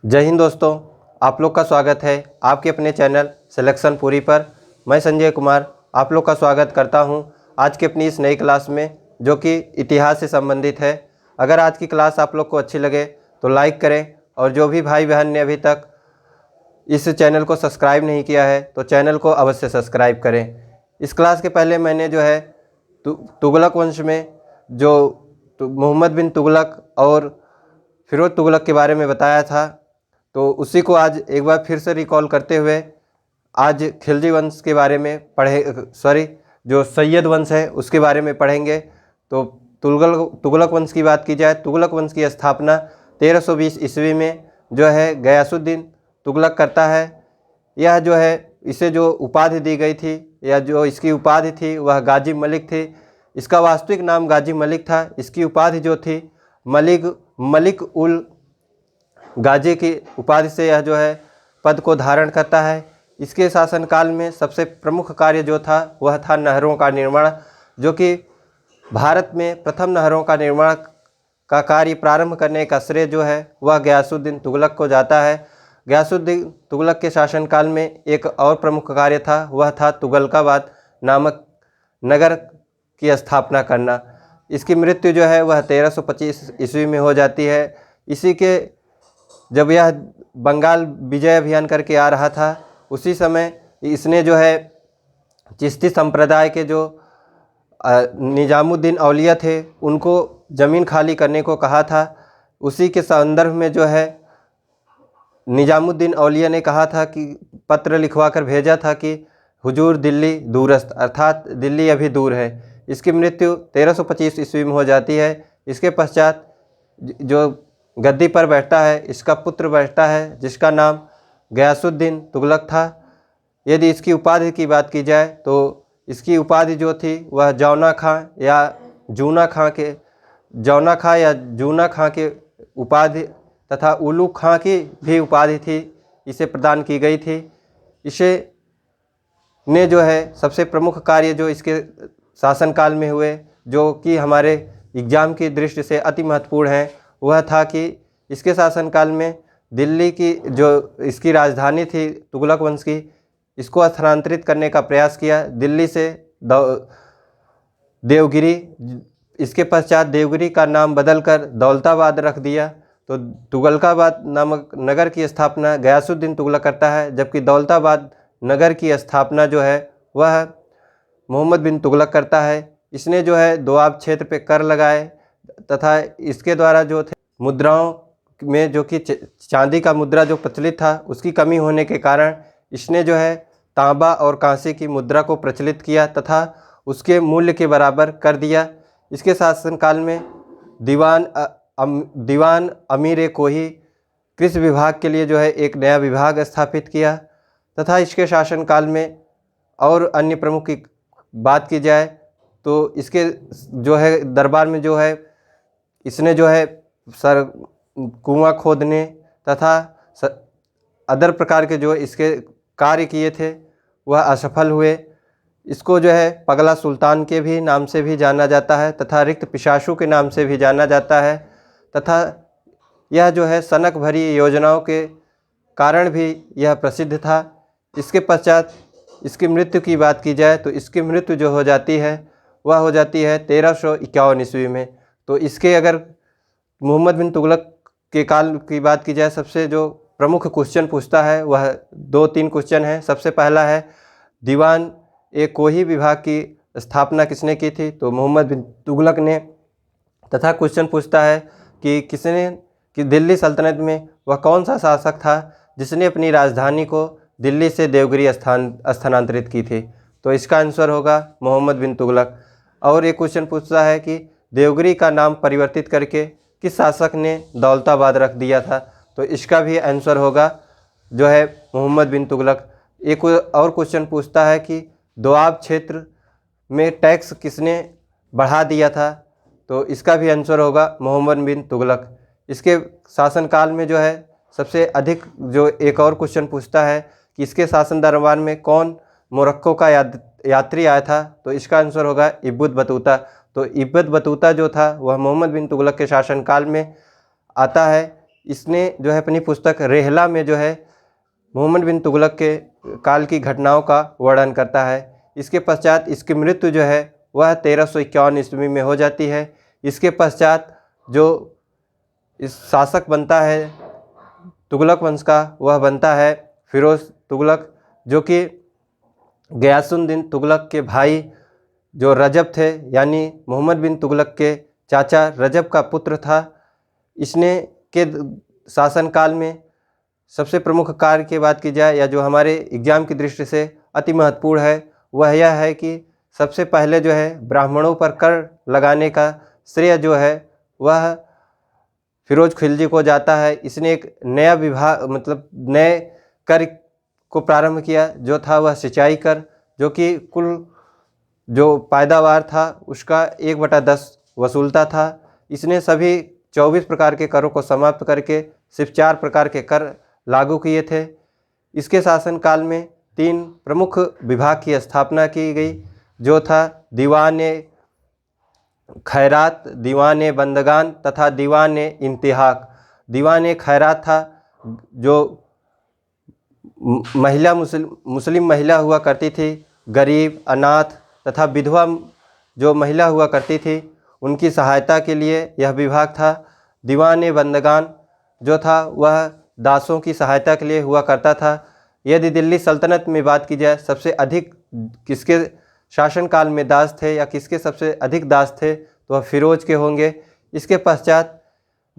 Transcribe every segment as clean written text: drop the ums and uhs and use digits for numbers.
जय हिंद दोस्तों, आप लोग का स्वागत है आपके अपने चैनल सिलेक्शन पूरी पर। मैं संजय कुमार आप लोग का स्वागत करता हूं आज की अपनी इस नई क्लास में, जो कि इतिहास से संबंधित है। अगर आज की क्लास आप लोग को अच्छी लगे तो लाइक करें, और जो भी भाई बहन ने अभी तक इस चैनल को सब्सक्राइब नहीं किया है तो चैनल को अवश्य सब्सक्राइब करें। इस क्लास के पहले मैंने जो है तुगलक वंश में जो मोहम्मद बिन तुगलक और फिरोज तुगलक के बारे में बताया था, तो उसी को आज एक बार फिर से रिकॉल करते हुए आज खिलजी वंश के बारे में जो सैयद वंश है उसके बारे में पढ़ेंगे। तो तुगलक वंश की बात की जाए, तुगलक वंश की स्थापना 1320 ईस्वी में जो है गयासुद्दीन तुगलक करता है। यह जो है इसे जो उपाधि दी गई थी या जो इसकी उपाधि थी वह गाजी मलिक थी। इसका वास्तविक नाम गाजी मलिक था। इसकी उपाधि जो थी मलिक उल गाजी की उपाधि से यह जो है पद को धारण करता है। इसके शासनकाल में सबसे प्रमुख कार्य जो था वह था नहरों का निर्माण, जो कि भारत में प्रथम नहरों का निर्माण का कार्य प्रारंभ करने का श्रेय जो है वह गयासुद्दीन तुगलक को जाता है। गयासुद्दीन तुगलक के शासनकाल में एक और प्रमुख कार्य था, वह था तुगलकाबाद नामक नगर की स्थापना करना। इसकी मृत्यु जो है वह 1325 ईस्वी में हो जाती है। इसी के जब यह बंगाल विजय अभियान करके आ रहा था उसी समय इसने जो है चिश्ती संप्रदाय के जो निजामुद्दीन औलिया थे उनको ज़मीन खाली करने को कहा था। उसी के संदर्भ में जो है निजामुद्दीन औलिया ने कहा था कि पत्र लिखवा कर भेजा था कि हुजूर दिल्ली दूरस्थ, अर्थात दिल्ली अभी दूर है। इसकी मृत्यु 1325 ईस्वी में हो जाती है। इसके पश्चात जो गद्दी पर बैठता है इसका पुत्र बैठता है जिसका नाम गयासुद्दीन तुगलक था। यदि इसकी उपाधि की बात की जाए तो इसकी उपाधि जो थी वह जौना खां या जूना खां के उपाधि तथा उलू खां की भी उपाधि थी, इसे प्रदान की गई थी। इसे ने जो है सबसे प्रमुख कार्य जो इसके शासनकाल में हुए, जो कि हमारे एग्ज़ाम की दृष्टि से अति महत्वपूर्ण है, वह था कि इसके शासनकाल में दिल्ली की जो इसकी राजधानी थी तुगलक वंश की, इसको स्थानांतरित करने का प्रयास किया दिल्ली से देवगिरी। इसके पश्चात देवगिरी का नाम बदलकर दौलताबाद रख दिया। तो तुगलकाबाद नामक नगर की स्थापना गयासुद्दीन तुगलक करता है, जबकि दौलताबाद नगर की स्थापना जो है वह मोहम्मद बिन तुगलक करता है। इसने जो है दोआब क्षेत्र पे कर लगाए तथा इसके द्वारा जो थे मुद्राओं में जो कि चांदी का मुद्रा जो प्रचलित था उसकी कमी होने के कारण इसने जो है तांबा और कांसे की मुद्रा को प्रचलित किया तथा उसके मूल्य के बराबर कर दिया। इसके शासनकाल में दीवान अमीर कोही कृषि विभाग के लिए जो है एक नया विभाग स्थापित किया तथा इसके शासनकाल में और अन्य प्रमुख की बात की जाए तो इसके जो है दरबार में जो है इसने जो है कुआं खोदने तथा अदर प्रकार के जो इसके कार्य किए थे वह असफल हुए। इसको जो है पगला सुल्तान के भी नाम से भी जाना जाता है तथा रिक्त पिशाचू के नाम से भी जाना जाता है तथा यह जो है सनक भरी योजनाओं के कारण भी यह प्रसिद्ध था। इसके पश्चात इसकी मृत्यु की बात की जाए तो इसकी मृत्यु जो हो जाती है वह हो जाती है 1351 ईस्वी में। तो इसके अगर मोहम्मद बिन तुगलक के काल की बात की जाए, सबसे जो प्रमुख क्वेश्चन पूछता है वह 2-3 क्वेश्चन है। सबसे पहला है दीवान एक कोही विभाग की स्थापना किसने की थी, तो मोहम्मद बिन तुगलक ने। तथा क्वेश्चन पूछता है कि दिल्ली सल्तनत में वह कौन सा शासक था जिसने अपनी राजधानी को दिल्ली से देवगिरी स्थानांतरित की थी, तो इसका आंसर होगा मोहम्मद बिन तुगलक। और एक क्वेश्चन पूछता है कि देवगिरी का नाम परिवर्तित करके किस शासक ने दौलताबाद रख दिया था, तो इसका भी आंसर होगा जो है मोहम्मद बिन तुगलक। एक और क्वेश्चन पूछता है कि दोआब क्षेत्र में टैक्स किसने बढ़ा दिया था, तो इसका भी आंसर होगा मोहम्मद बिन तुगलक। इसके शासनकाल में जो है सबसे अधिक जो एक और क्वेश्चन पूछता है कि इसके शासन दरबार में कौन मोरक्को का यात्री आया था, तो इसका आंसर होगा इब्न बतूता। तो इब्न बतूता जो था वह मोहम्मद बिन तुगलक के शासनकाल में आता है। इसने जो है अपनी पुस्तक रेहला में जो है मोहम्मद बिन तुगलक के काल की घटनाओं का वर्णन करता है। इसके पश्चात इसकी मृत्यु जो है वह 1351 ईस्वी में हो जाती है। इसके पश्चात जो इस शासक बनता है तुगलक वंश का, वह बनता है फिरोज तुगलक, जो कि गयासुद्दीन तुगलक के भाई जो रजब थे, यानी मोहम्मद बिन तुगलक के चाचा रजब का पुत्र था। इसने के शासनकाल में सबसे प्रमुख कार्य की बात की जाए, या जो हमारे एग्जाम की दृष्टि से अति महत्वपूर्ण है, वह यह है कि सबसे पहले जो है ब्राह्मणों पर कर लगाने का श्रेय जो है वह फिरोज खिलजी को जाता है। इसने एक नया विभाग मतलब नए कर को प्रारंभ किया, जो था वह सिंचाई कर, जो कि कुल जो पैदावार था उसका 1/10 वसूलता था। इसने सभी 24 प्रकार के करों को समाप्त करके सिर्फ 4 प्रकार के कर लागू किए थे। इसके शासनकाल में 3 प्रमुख विभाग की स्थापना की गई, जो था दीवान खैरात, दीवान बंदगान तथा दीवान इंतहाक। दीवान खैरात था जो महिला मुस्लिम महिला हुआ करती थी, गरीब, अनाथ तथा विधवा जो महिला हुआ करती थी, उनकी सहायता के लिए यह विभाग था। दीवान बंदगान जो था वह दासों की सहायता के लिए हुआ करता था। यदि दिल्ली सल्तनत में बात की जाए, सबसे अधिक किसके शासनकाल में दास थे या किसके सबसे अधिक दास थे, तो वह फिरोज के होंगे। इसके पश्चात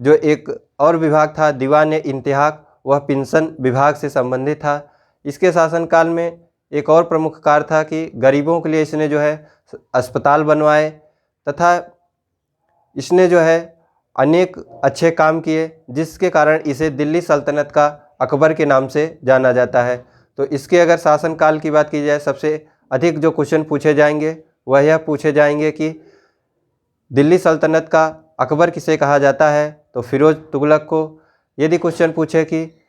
जो एक और विभाग था दीवान इंतहाक, वह पेंशन विभाग से संबंधित था। इसके शासनकाल में एक और प्रमुख कार्य था कि गरीबों के लिए इसने जो है अस्पताल बनवाए, तथा इसने जो है अनेक अच्छे काम किए, जिसके कारण इसे दिल्ली सल्तनत का अकबर के नाम से जाना जाता है। तो इसके अगर शासनकाल की बात की जाए, सबसे अधिक जो क्वेश्चन पूछे जाएंगे वह यह पूछे जाएंगे कि दिल्ली सल्तनत का अकबर किसे कहा जाता है, तो फिरोज तुगलक को। यदि क्वेश्चन पूछे कि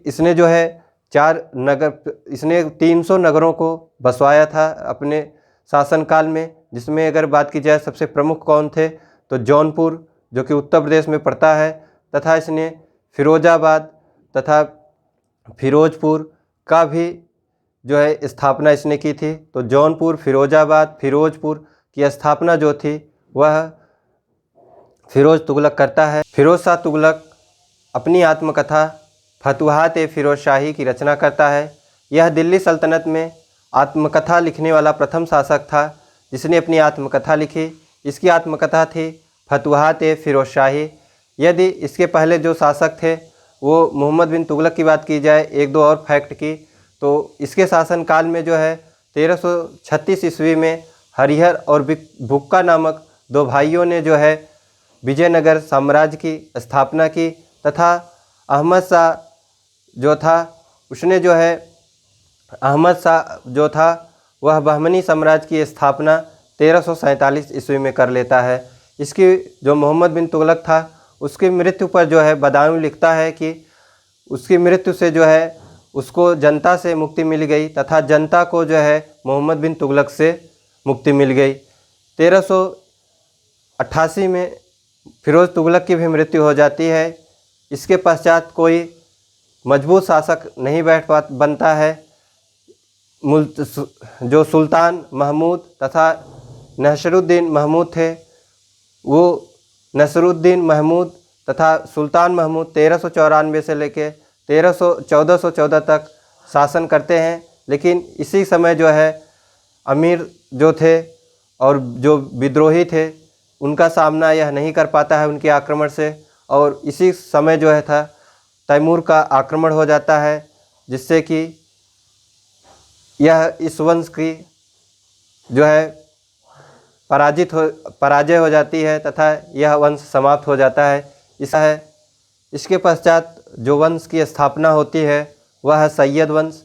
इसने जो है 4 नगर, इसने 300 नगरों को बसवाया था अपने शासनकाल में, जिसमें अगर बात की जाए सबसे प्रमुख कौन थे, तो जौनपुर जो कि उत्तर प्रदेश में पड़ता है, तथा इसने फिरोजाबाद तथा फिरोजपुर का भी जो है स्थापना इसने की थी। तो जौनपुर, फिरोजाबाद, फिरोजपुर की स्थापना जो थी वह फिरोज तुगलक करता है। फिरोज शाह तुगलक अपनी आत्मकथा फतुहात-ए-फिरोज शाही की रचना करता है। यह दिल्ली सल्तनत में आत्मकथा लिखने वाला प्रथम शासक था जिसने अपनी आत्मकथा लिखी। इसकी आत्मकथा थी फतुहात-ए-फिरोज शाही। यदि इसके पहले जो शासक थे वो मोहम्मद बिन तुगलक की बात की जाए, 1-2 और फैक्ट की, तो इसके शासनकाल में जो है 1336 ईस्वी में हरिहर और बुक्का नामक 2 भाइयों ने जो है विजयनगर साम्राज्य की स्थापना की, तथा अहमद शाह जो था उसने जो है अहमद शाह जो था वह बहमनी साम्राज्य की स्थापना 1347 ईस्वी में कर लेता है। इसकी जो मोहम्मद बिन तुगलक था उसकी मृत्यु पर जो है बदायूं लिखता है कि उसकी मृत्यु से जो है उसको जनता से मुक्ति मिल गई, तथा जनता को जो है मोहम्मद बिन तुगलक से मुक्ति मिल गई। 1388 में फिरोज तुगलक की भी मृत्यु हो जाती है। इसके पश्चात कोई मजबूत शासक नहीं बनता है। जो सुल्तान महमूद तथा नसरुद्दीन महमूद थे, वो नसरुद्दीन महमूद तथा सुल्तान महमूद 1394 से लेकर 1414 तक शासन करते हैं। लेकिन इसी समय जो है अमीर जो थे और जो विद्रोही थे उनका सामना यह नहीं कर पाता है उनके आक्रमण से, और इसी समय जो है था तैमूर का आक्रमण हो जाता है, जिससे कि यह इस वंश की जो है पराजय हो जाती है तथा यह वंश समाप्त हो जाता है। इसके पश्चात जो वंश की स्थापना होती है वह है सैयद वंश।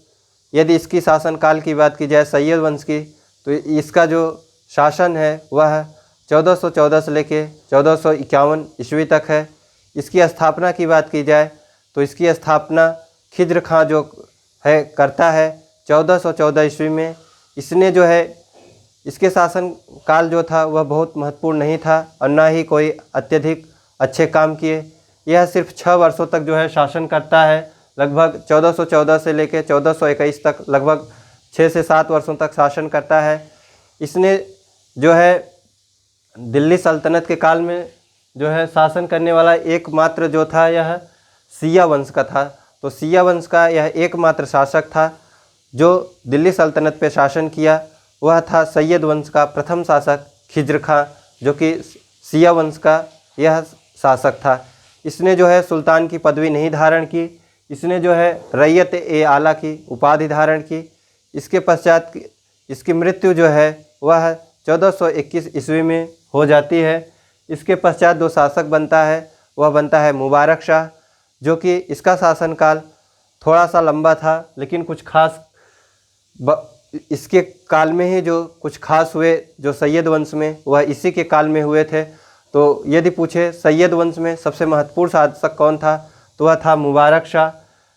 यदि इसकी शासनकाल की बात की जाए सैयद वंश की, तो इसका जो शासन है वह 1414 से लेके 1451 ईस्वी तक है। इसकी स्थापना की बात की जाए तो इसकी स्थापना खिज्र खां जो है करता है 1414 ईस्वी में। इसने जो है इसके शासन काल जो था वह बहुत महत्वपूर्ण नहीं था और ना ही कोई अत्यधिक अच्छे काम किए। यह सिर्फ 6 वर्षों तक जो है शासन करता है। लगभग 1414 से लेकर 1421 तक लगभग 6 से 7 वर्षों तक शासन करता है। इसने जो है दिल्ली सल्तनत के काल में जो है शासन करने वाला एकमात्र जो था यह शिया वंश का था। तो शिया वंश का यह एकमात्र शासक था जो दिल्ली सल्तनत पे शासन किया। वह था सैयद वंश का प्रथम शासक खिज्र खां, जो कि शिया वंश का यह शासक था। इसने जो है सुल्तान की पदवी नहीं धारण की, इसने जो है रैयत ए आला की उपाधि धारण की। इसके पश्चात इसकी मृत्यु जो है वह 1421 ईस्वी में हो जाती है। इसके पश्चात जो शासक बनता है वह बनता है मुबारक शाह, जो कि इसका शासनकाल थोड़ा सा लंबा था, लेकिन कुछ खास इसके काल में ही जो कुछ खास हुए जो सैयद वंश में, वह इसी के काल में हुए थे। तो यदि पूछे सैयद वंश में सबसे महत्वपूर्ण शासक कौन था, तो वह था मुबारक शाह।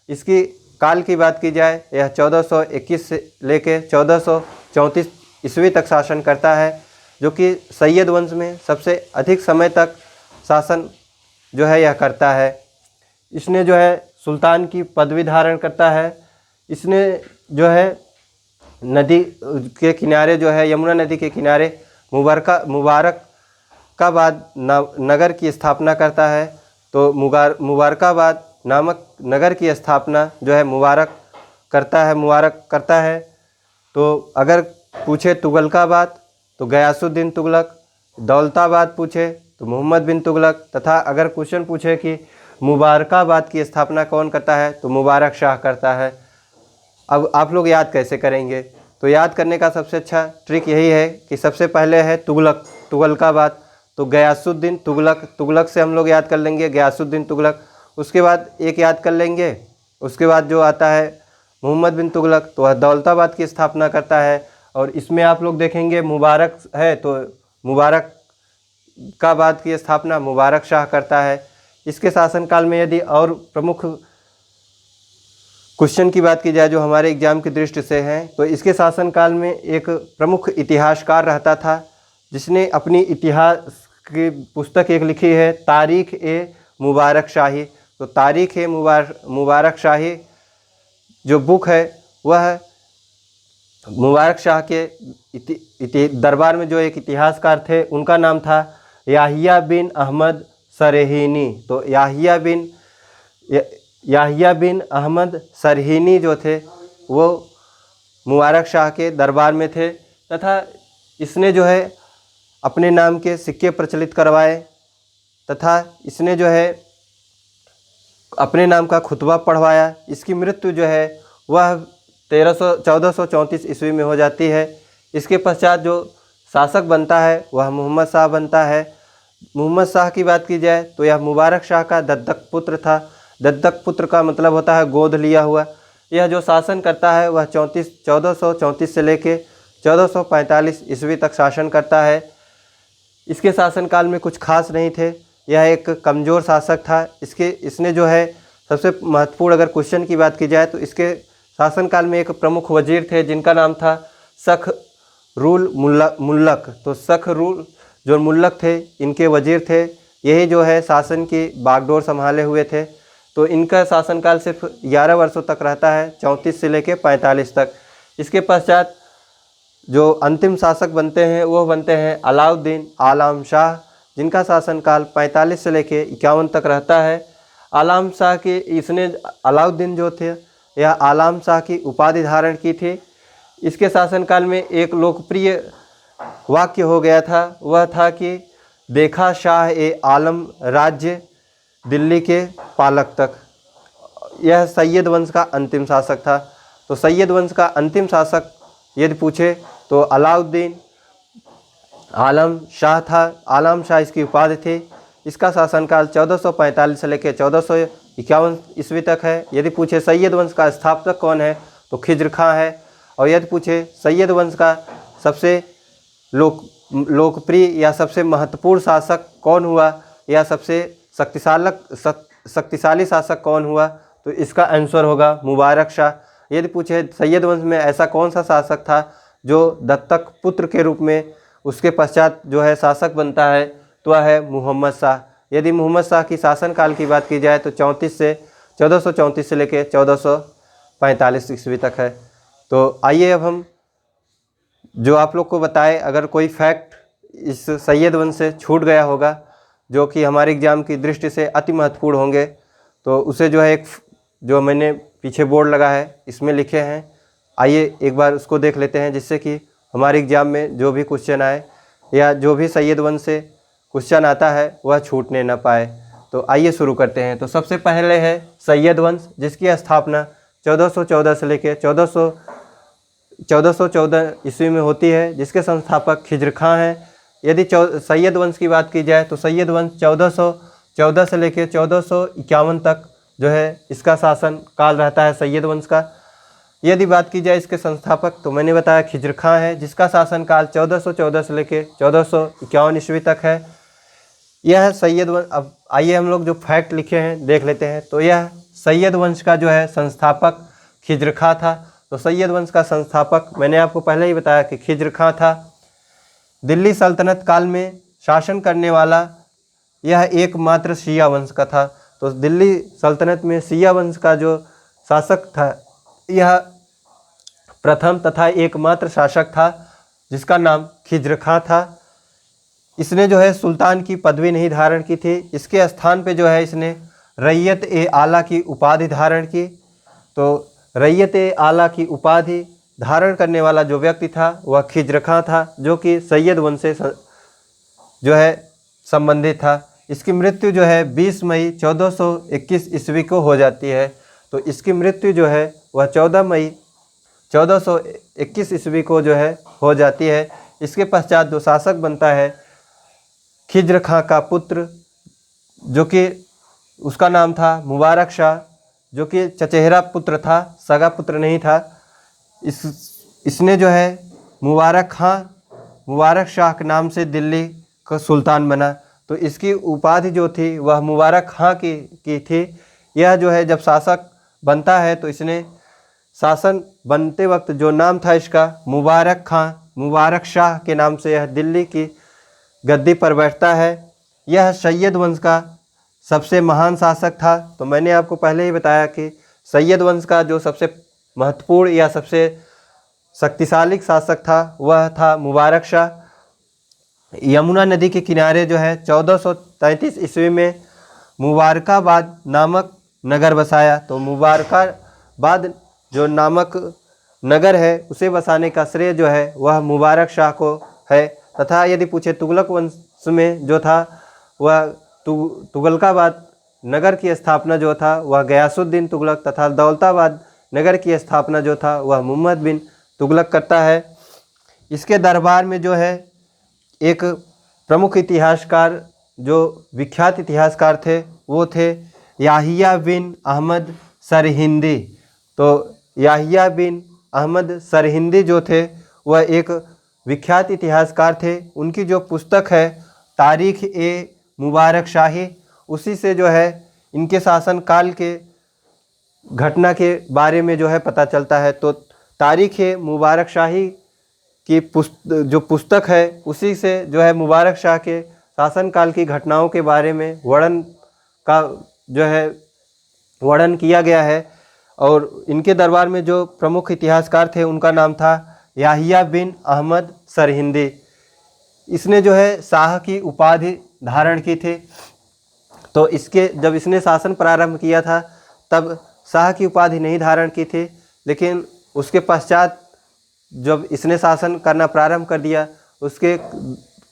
इसकी काल की बात की जाए, यह 1421 से लेकर 1434 ईस्वी तक शासन करता है, जो कि सैयद वंश में सबसे अधिक समय तक शासन जो है यह करता है। इसने जो है सुल्तान की पदवी धारण करता है। इसने जो है नदी के किनारे जो है यमुना नदी के किनारे मुबारकाबाद नगर की स्थापना करता है। तो मुबारकाबाद नामक नगर की स्थापना जो है मुबारक करता है। तो अगर पूछे तुगलकाबाद तो गयासुद्दीन तुगलक, दौलताबाद पूछे तो मोहम्मद बिन तुगलक, तथा अगर क्वेश्चन पूछे कि मुबारकाबाद की स्थापना कौन करता है तो मुबारक शाह करता है। अब आप लोग याद कैसे करेंगे? तो याद करने का सबसे अच्छा ट्रिक यही है कि सबसे पहले है तुगलकाबाद, तो गयासुद्दीन तुगलक से हम लोग याद कर लेंगे गयासुद्दीन तुगलक। उसके बाद एक याद कर लेंगे, उसके बाद जो आता है मोहम्मद बिन तुगलक, तो वह दौलताबाद की स्थापना करता है। और इसमें आप लोग देखेंगे मुबारक है तो मुबारकाबाद की स्थापना मुबारक शाह करता है। इसके शासनकाल में यदि और प्रमुख क्वेश्चन की बात की जाए जो हमारे एग्जाम की दृष्टि से हैं, तो इसके शासनकाल में एक प्रमुख इतिहासकार रहता था, जिसने अपनी इतिहास की पुस्तक एक लिखी है तारीख़ ए मुबारक शाही। तो तारीख़ ए मुबारक शाही जो बुक है वह मुबारक शाह के दरबार में जो एक इतिहासकार थे उनका नाम था याहिया बिन अहमद सरहीनी। तो याहिया बिन अहमद सरहीनी जो थे वो मुबारक शाह के दरबार में थे, तथा इसने जो है अपने नाम के सिक्के प्रचलित करवाए, तथा इसने जो है अपने नाम का खुतबा पढ़वाया। इसकी मृत्यु जो है वह 1434 ईस्वी में हो जाती है। इसके पश्चात जो शासक बनता है वह मोहम्मद शाह बनता है। मोहम्मद शाह की बात की जाए तो यह मुबारक शाह का दत्तक पुत्र था। दत्तक पुत्र का मतलब होता है गोद लिया हुआ। यह जो शासन करता है वह 1434 से लेकर 1445 ईस्वी तक शासन करता है। इसके शासनकाल में कुछ खास नहीं थे, यह एक कमज़ोर शासक था। इसने जो है सबसे महत्वपूर्ण अगर क्वेश्चन की बात की जाए तो इसके शासनकाल में एक प्रमुख वजीर थे जिनका नाम था सखरुल मुल्लक। तो सखरुल जो मुल्लक थे इनके वजीर थे, यही जो है शासन की बागडोर संभाले हुए थे। तो इनका शासनकाल सिर्फ 11 वर्षों तक रहता है, 34 से लेकर 45 तक। इसके पश्चात जो अंतिम शासक बनते हैं वो बनते हैं अलाउद्दीन आलम शाह, जिनका शासनकाल 45 से लेकर 51 तक रहता है। आलम शाह के इसने अलाउद्दीन जो थे यह आलम शाह की उपाधि धारण की थी। इसके शासनकाल में एक लोकप्रिय वाक्य हो गया था, वह था कि देखा शाह ए आलम राज्य दिल्ली के पालक तक। यह सैयद वंश का अंतिम शासक था। तो सैयद वंश का अंतिम शासक यदि पूछे तो अलाउद्दीन आलम शाह था। आलम शाह इसकी उपाधि थी। इसका शासनकाल 1445 से लेकर 1451 ईस्वी तक है। यदि पूछे सैयद वंश का स्थापक कौन है तो खिज्र खां है। और यदि पूछे सैयद वंश का सबसे लोकप्रिय या सबसे महत्वपूर्ण शासक कौन हुआ या सबसे शक्तिशाली शासक कौन हुआ, तो इसका आंसर होगा मुबारक शाह। यदि पूछे सैयद वंश में ऐसा कौन सा शासक था जो दत्तक पुत्र के रूप में उसके पश्चात जो है शासक बनता है, तो वह है मोहम्मद शाह। यदि मोहम्मद शाह की शासनकाल की बात की जाए तो 1434 से लेकर 1445 ईस्वी तक है। तो आइए अब हम जो आप लोग को बताए, अगर कोई फैक्ट इस सैयद वंश से छूट गया होगा जो कि हमारे एग्ज़ाम की दृष्टि से अति महत्वपूर्ण होंगे, तो उसे जो है एक जो मैंने पीछे बोर्ड लगा है इसमें लिखे हैं, आइए एक बार उसको देख लेते हैं, जिससे कि हमारे एग्ज़ाम में जो भी क्वेश्चन आए या जो भी सैयद वंश से क्वेश्चन आता है वह छूटने ना पाए। तो आइए शुरू करते हैं। तो सबसे पहले है सैयद वंश, जिसकी स्थापना 1414 से लेकर 1414 ईस्वी में होती है, जिसके संस्थापक खिज्र खां हैं। यदि सैयद वंश की बात की जाए तो सैयद वंश 1414 से लेकर 1451 तक जो है इसका शासन काल रहता है सैयद वंश का। यदि बात की जाए इसके संस्थापक तो मैंने बताया खिज्र खां है, जिसका शासन काल 1414 से लेकर 1451 ईस्वी तक है। यह सैयद वंश, अब आइए हम लोग जो फैक्ट लिखे हैं देख लेते हैं। तो यह सैयद वंश का जो है संस्थापक खिज्र खां था। तो सैयद वंश का संस्थापक मैंने आपको पहले ही बताया कि खिज्र खां था। दिल्ली सल्तनत काल में शासन करने वाला यह एकमात्र शिया वंश का था। तो दिल्ली सल्तनत में शिया वंश का जो शासक था यह प्रथम तथा एकमात्र शासक था, जिसका नाम खिज्र खां था। इसने जो है सुल्तान की पदवी नहीं धारण की थी, इसके स्थान पे जो है इसने रैयत ए आला की उपाधि धारण की। तो रैयत ए आला की उपाधि धारण करने वाला जो व्यक्ति था वह खिज्र खां था, जो कि सैयद वंश से जो है संबंधित था। इसकी मृत्यु जो है 20 मई 1421 ईस्वी को हो जाती है। तो इसकी मृत्यु जो है वह 14 मई 1421 ईस्वी को जो है हो जाती है। इसके पश्चात जो शासक बनता है खिज्र खां का पुत्र, जो कि उसका नाम था मुबारक शाह, जो कि चचेरा पुत्र था, सगा पुत्र नहीं था। इसने जो है मुबारक शाह के नाम से दिल्ली का सुल्तान बना। तो इसकी उपाधि जो थी वह मुबारक खां की थी। यह जो है जब शासक बनता है तो इसने शासन बनते वक्त जो नाम था इसका मुबारक खां, मुबारक शाह के नाम से यह दिल्ली की गद्दी पर बैठता है। यह सैयद वंश का सबसे महान शासक था। तो मैंने आपको पहले ही बताया कि सैयद वंश का जो सबसे महत्वपूर्ण या सबसे शक्तिशाली शासक था वह था मुबारक शाह। यमुना नदी के किनारे जो है 1433 ईस्वी में मुबारकाबाद नामक नगर बसाया। तो मुबारकाबाद जो नामक नगर है उसे बसाने का श्रेय जो है वह मुबारक शाह को है। तथा यदि पूछे तुगलक वंश में जो था वह तुगलकाबाद नगर की स्थापना जो था वह गयासुद्दीन तुगलक तथा दौलताबाद नगर की स्थापना जो था वह मोहम्मद बिन तुगलक करता है। इसके दरबार में जो है एक प्रमुख इतिहासकार, जो विख्यात इतिहासकार थे वो थे याहिया बिन अहमद सरहिंदी। तो याहिया बिन अहमद सरहिंदी जो थे वह एक विख्यात इतिहासकार थे। उनकी जो पुस्तक है तारीख़ ए मुबारक शाही, उसी से जो है इनके शासनकाल के घटना के बारे में जो है पता चलता है। तो तारीख़ ए मुबारक शाही की जो पुस्तक है उसी से जो है मुबारक शाह के शासनकाल की घटनाओं के बारे में वर्णन किया गया है। और इनके दरबार में जो प्रमुख इतिहासकार थे उनका नाम था याहिया बिन अहमद सरहिंदी। इसने जो है शाह की उपाधि धारण की थी। तो जब इसने शासन प्रारंभ किया था तब शाह की उपाधि नहीं धारण की थी, लेकिन उसके पश्चात जब इसने शासन करना प्रारंभ कर दिया उसके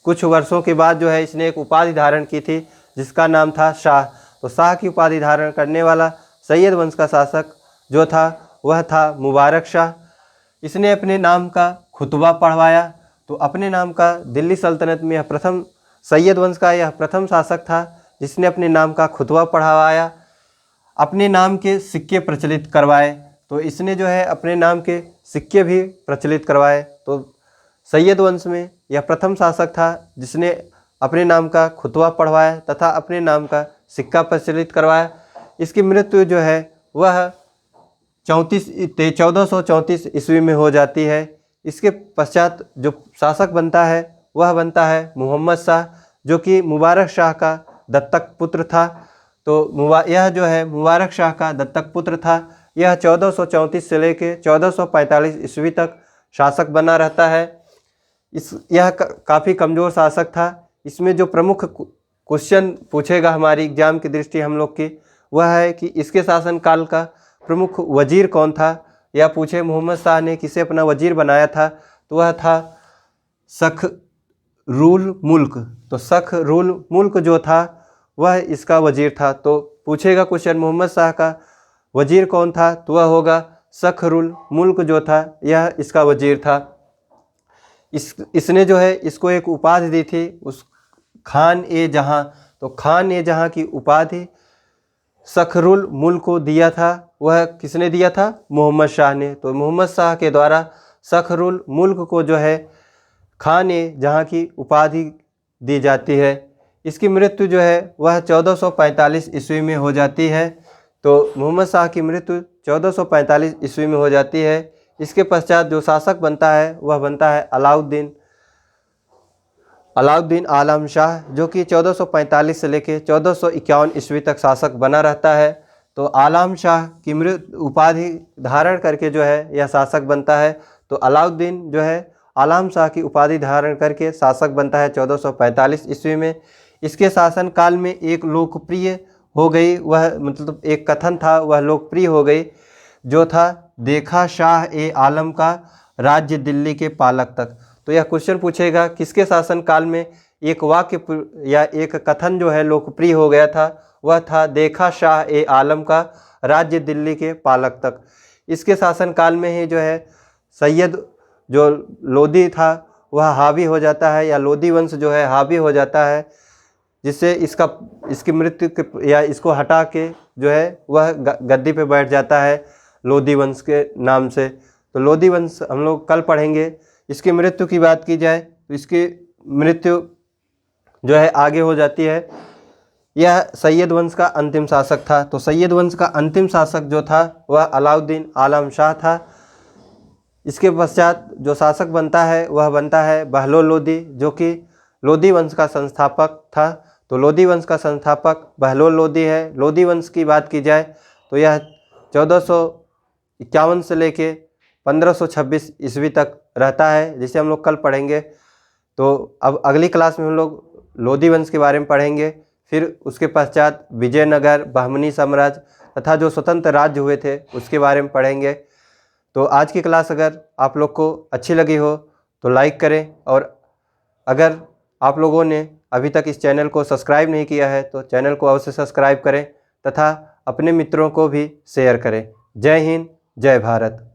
कुछ वर्षों के बाद जो है इसने एक उपाधि धारण की थी जिसका नाम था शाह। तो शाह की उपाधि धारण करने वाला सैयद वंश का शासक जो था वह था मुबारक शाह। इसने अपने नाम का खुतबा पढ़वाया। तो अपने नाम का दिल्ली सल्तनत में यह प्रथम सैयद वंश का यह प्रथम शासक था जिसने अपने नाम का खुतबा पढ़वाया, अपने नाम के सिक्के प्रचलित करवाए। तो इसने जो है अपने नाम के सिक्के भी प्रचलित करवाए। तो सैयद वंश में यह प्रथम शासक था जिसने अपने नाम का खुतबा पढ़वाया तथा अपने नाम का सिक्का प्रचलित करवाया। इसकी मृत्यु जो है वह 1434 ईस्वी में हो जाती है। इसके पश्चात जो शासक बनता है वह बनता है मोहम्मद शाह, जो कि मुबारक शाह का दत्तक पुत्र था। तो यह जो है मुबारक शाह का दत्तक पुत्र था। यह 1434 से लेकर 1445 ईस्वी तक शासक बना रहता है। यह काफ़ी कमज़ोर शासक था। इसमें जो प्रमुख क्वेश्चन पूछेगा हमारी एग्जाम की दृष्टि हम लोग की, वह है कि इसके शासनकाल का प्रमुख वजीर कौन था, या पूछे मोहम्मद शाह ने किसे अपना वजीर बनाया था, तो वह था सखरुल मुल्क। तो सखरुल मुल्क जो था वह इसका वजीर था। तो पूछेगा क्वेश्चन मोहम्मद शाह का वजीर कौन था, तो वह होगा सखरुल मुल्क जो था यह इसका वजीर था। इसने जो है इसको एक उपाधि दी थी, उस खान ए जहां। तो खान ए जहां की उपाधि सखरुल मुल्क को दिया था। वह किसने दिया था? मोहम्मद शाह ने। तो मोहम्मद शाह के द्वारा सखरुल मुल्क को जो है खान ए जहां की उपाधि दी जाती है। इसकी मृत्यु जो है वह 1445 ईस्वी में हो जाती है। तो मोहम्मद शाह की मृत्यु 1445 ईस्वी में हो जाती है। इसके पश्चात जो शासक बनता है वह बनता है अलाउद्दीन आलम शाह, जो कि 1445 से लेकर 1451 ईस्वी तक शासक बना रहता है। तो आलम शाह की उपाधि धारण करके जो है यह शासक बनता है। तो अलाउद्दीन जो है आलम शाह की उपाधि धारण करके शासक बनता है 1445 ईस्वी में। इसके शासनकाल में एक लोकप्रिय हो गई, वह मतलब एक कथन था, वह लोकप्रिय हो गई, जो था देखा शाह ए आलम का राज्य दिल्ली के पालक तक। तो यह क्वेश्चन पूछेगा किसके शासनकाल में एक वाक्य या एक कथन जो है लोकप्रिय हो गया था, वह था देखा शाह ए आलम का राज्य दिल्ली के पालक तक। इसके शासनकाल में ही जो है सैयद जो लोदी था वह हावी हो जाता है, या लोदी वंश जो है हावी हो जाता है, जिससे इसकी मृत्यु या इसको हटा के जो है वह गद्दी पे बैठ जाता है लोदी वंश के नाम से। तो लोदी वंश हम लोग कल पढ़ेंगे। इसकी मृत्यु की बात की जाए तो इसकी मृत्यु जो है आगे हो जाती है। यह सैयद वंश का अंतिम शासक था। तो सैयद वंश का अंतिम शासक जो था वह अलाउद्दीन आलम शाह था। इसके पश्चात जो शासक बनता है वह बनता है बहलोल लोदी, जो कि लोदी वंश का संस्थापक था। तो लोदी वंश का संस्थापक बहलोल लोदी है। लोदी वंश की बात की जाए तो यह 1451 से लेके 1526 ईस्वी तक रहता है, जिसे हम लोग कल पढ़ेंगे। तो अब अगली क्लास में हम लोग लोदी वंश के बारे में पढ़ेंगे। फिर उसके पश्चात विजयनगर, बहमनी साम्राज्य तथा जो स्वतंत्र राज्य हुए थे उसके बारे में पढ़ेंगे। तो आज की क्लास अगर आप लोग को अच्छी लगी हो तो लाइक करें, और अगर आप लोगों ने अभी तक इस चैनल को सब्सक्राइब नहीं किया है तो चैनल को अवश्य सब्सक्राइब करें तथा अपने मित्रों को भी शेयर करें। जय हिंद, जय भारत।